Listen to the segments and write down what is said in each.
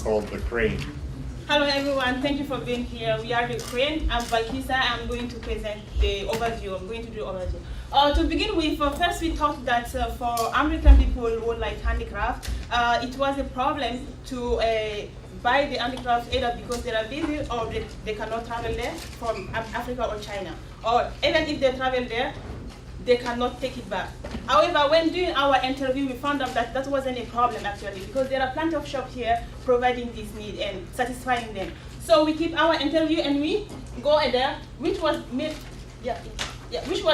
called the Crane. Hello everyone, thank you for being here. We are the Crane. I'm Valkisa. I'm going to present the overview. I'm going to do overview. To begin with, first we thought that for American people who like handicraft, it was a problem to buy the handicraft either because they are busy or they cannot travel there from Africa or China. Or even if they travel there, they cannot take it back. However, when doing our interview, we found out that that wasn't a problem actually, because there are plenty of shops here providing this need and satisfying them. So we keep our interview and we go there, which was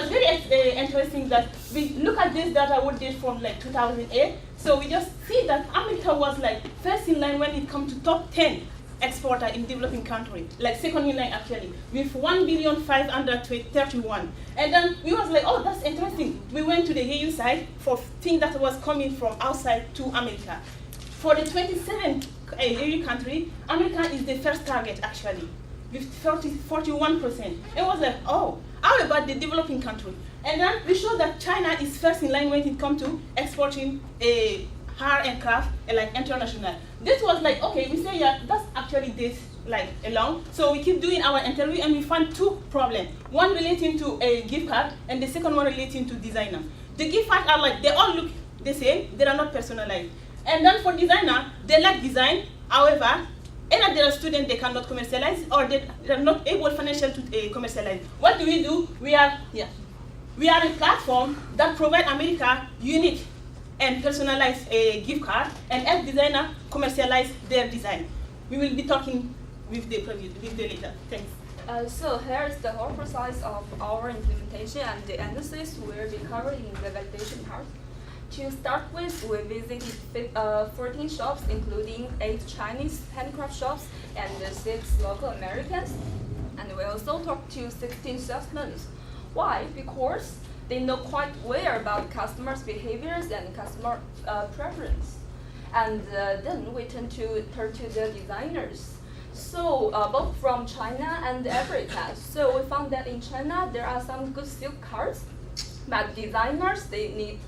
very interesting that we look at this data we did from like 2008. So we just see that America was like first in line when it comes to top 10 exporter in developing country, like second in line actually, with 1,531. And then we was like, oh, that's interesting. We went to the EU side for things that was coming from outside to America. For the 27 EU country, America is the first target actually, with 41%. It was like, oh, how about the developing country? And then we show that China is first in line when it comes to exporting hard and craft and like international. This was like, okay, we say, yeah, that's actually this like along. So we keep doing our interview and we find two problems. One relating to a gift card and the second one relating to designer. The gift cards are like, they all look the same, they are not personalized. And then for designer, they like design, however, either they are students, they cannot commercialize, or they are not able financially to commercialize. What do? We are a platform that provides America unique and personalize a gift card and help designer commercialize their design. We will be talking with the later. Thanks. So here is the whole process of our implementation, and the analysis will be covered in the validation part. To start with, we visited 14 shops, including 8 Chinese handicraft shops and 6 local Americans. And we also talked to 16 salesmen. Why? Because they know quite well about customers' behaviors and customer preference. And then we turn to the designers. So both from China and Africa. So we found that in China there are some good silk cards, but designers, they need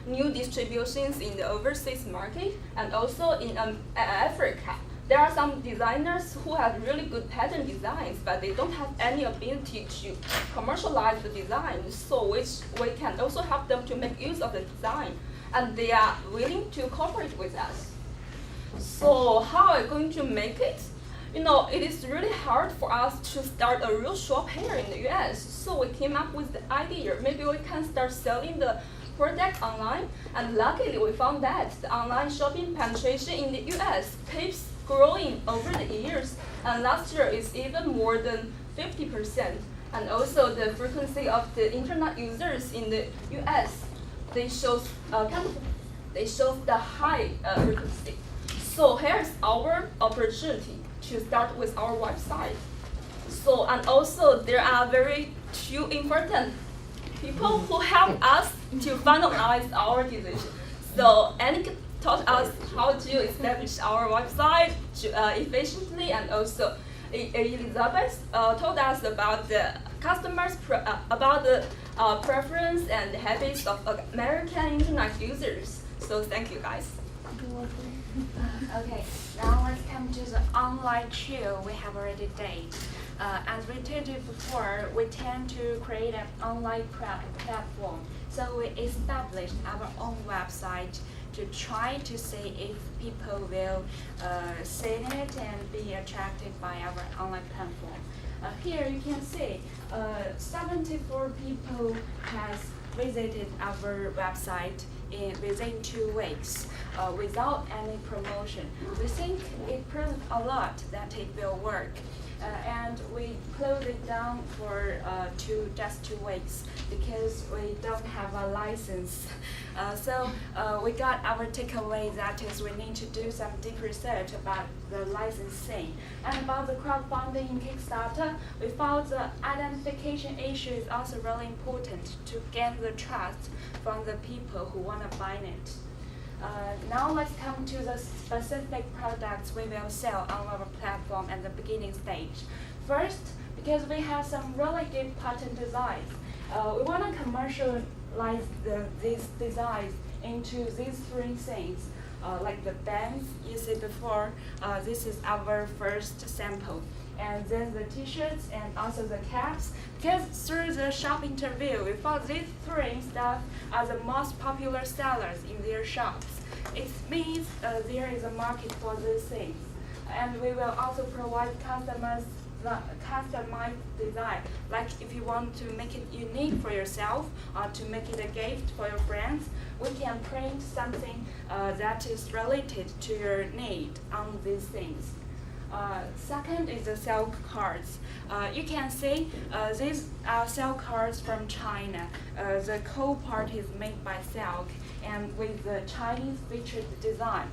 new distributions in the overseas market, and also in Africa. There are some designers who have really good pattern designs, but they don't have any ability to commercialize the design, so which we can also help them to make use of the design, and they are willing to cooperate with us. So how are we going to make it? You know, it is really hard for us to start a real shop here in the US, so we came up with the idea, maybe we can start selling the product online, and luckily we found that the online shopping penetration in the US keeps growing over the years, and last year is even more than 50%. And also the frequency of the internet users in the US, they show the high frequency. So here's our opportunity to start with our website. So, and also there are two important people who help us to finalize our decision. So Annika taught us how to establish our website efficiently, and also Elizabeth told us about the customers, about the preference and habits of American internet users. So thank you guys. Okay, now let's come to the online tool we have already done. As we told you before, we tend to create an online platform. So we established our own website to try to see if people will see it and be attracted by our online platform. Here you can see 74 people has visited our website within 2 weeks without any promotion. We think it proved a lot that it will work. And we closed it down for just 2 weeks because we don't have a license. So we got our takeaway, that is we need to do some deep research about the licensing. And about the crowdfunding in Kickstarter, we found the identification issue is also really important to gain the trust from the people who want to buy it. Now let's come to the specific products we will sell on our platform at the beginning stage. First, because we have some really good pattern designs, we want to commercialize these designs into these 3 things. like the bands you see before, this is our first sample. And then the t-shirts and also the caps. Because through the shop interview, we found these three stuff are the most popular sellers in their shops. It means there is a market for these things. And we will also provide customized design. Like if you want to make it unique for yourself or to make it a gift for your friends, we can print something that is related to your need on these things. Second is the silk cards. You can see these are silk cards from China. The core part is made by silk and with the Chinese featured design.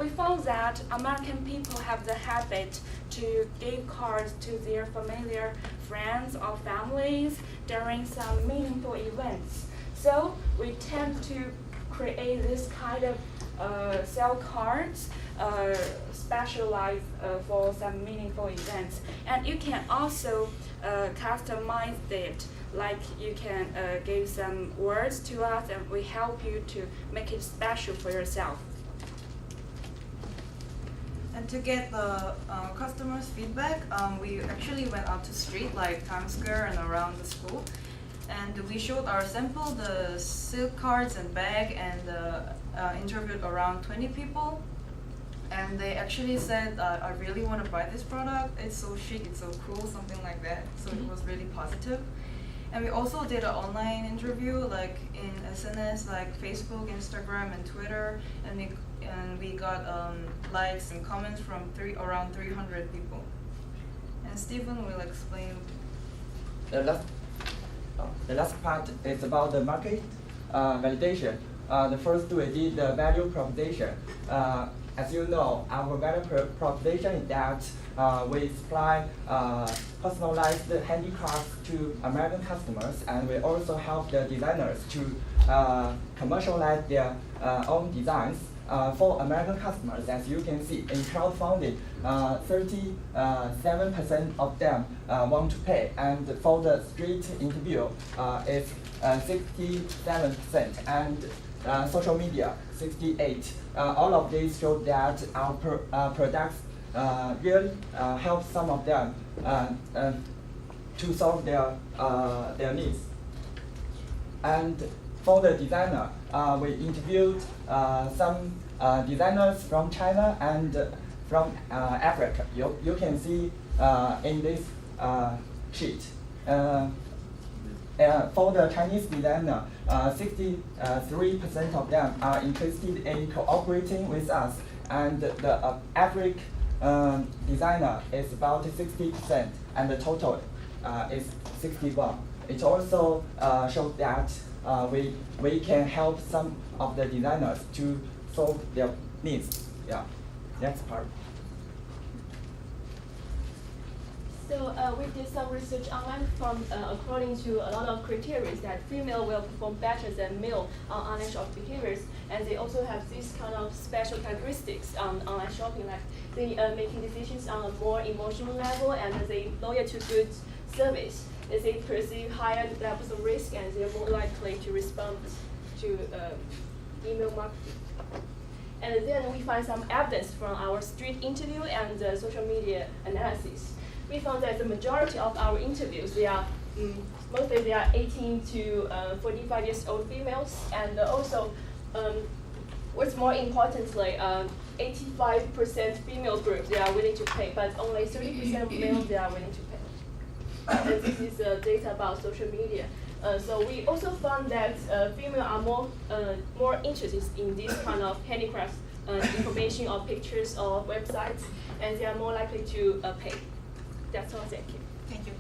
We found that American people have the habit to give cards to their familiar friends or families during some meaningful events. So we tend to create this kind of silk cards specialized for some meaningful events. And you can also customize it. Like you can give some words to us and we help you to make it special for yourself. And to get the customers' feedback, we actually went out to street like Times Square and around the school. And we showed our sample, the silk cards and bag, and interviewed around 20 people. And they actually said, I really want to buy this product. It's so chic, it's so cool, something like that. So it was really positive. And we also did an online interview, like in SNS, like Facebook, Instagram, and Twitter. And we got likes and comments from around 300 people. And Stephen will explain. The last part is about the market validation. The first we did the value proposition. As you know, our value proposition is that we supply personalized handicrafts to American customers, and we also help the designers to commercialize their own designs for American customers. As you can see, in crowdfunding, 37% of them want to pay, and for the street interview, it's 67%, and social media, 68%. All of these show that our products really help some of them to solve their needs. And for the designer, we interviewed some designers from China and from Africa. You can see in this sheet. For the Chinese designer, 63% of them are interested in cooperating with us, and the African designer is about 60%, and the total is 61%. It also shows that we can help some of the designers to solve their needs. Yeah, next part. So we did some research online from according to a lot of criteria that female will perform better than male on online shopping behaviors, and they also have these kind of special characteristics on online shopping, like they making decisions on a more emotional level, and they loyal to good service. They perceive higher levels of risk, and they're more likely to respond to email marketing. And then we find some evidence from our street interview and social media analysis. We found that the majority of our interviews, mostly they are 18 to 45 years old females, and also what's more importantly, 85% female group, they are willing to pay, but only 30% of males, they are willing to pay. And this is data about social media. So we also found that females are more interested in this kind of handicrafts information or pictures or websites, and they are more likely to pay. That's all. Thank you. Thank you.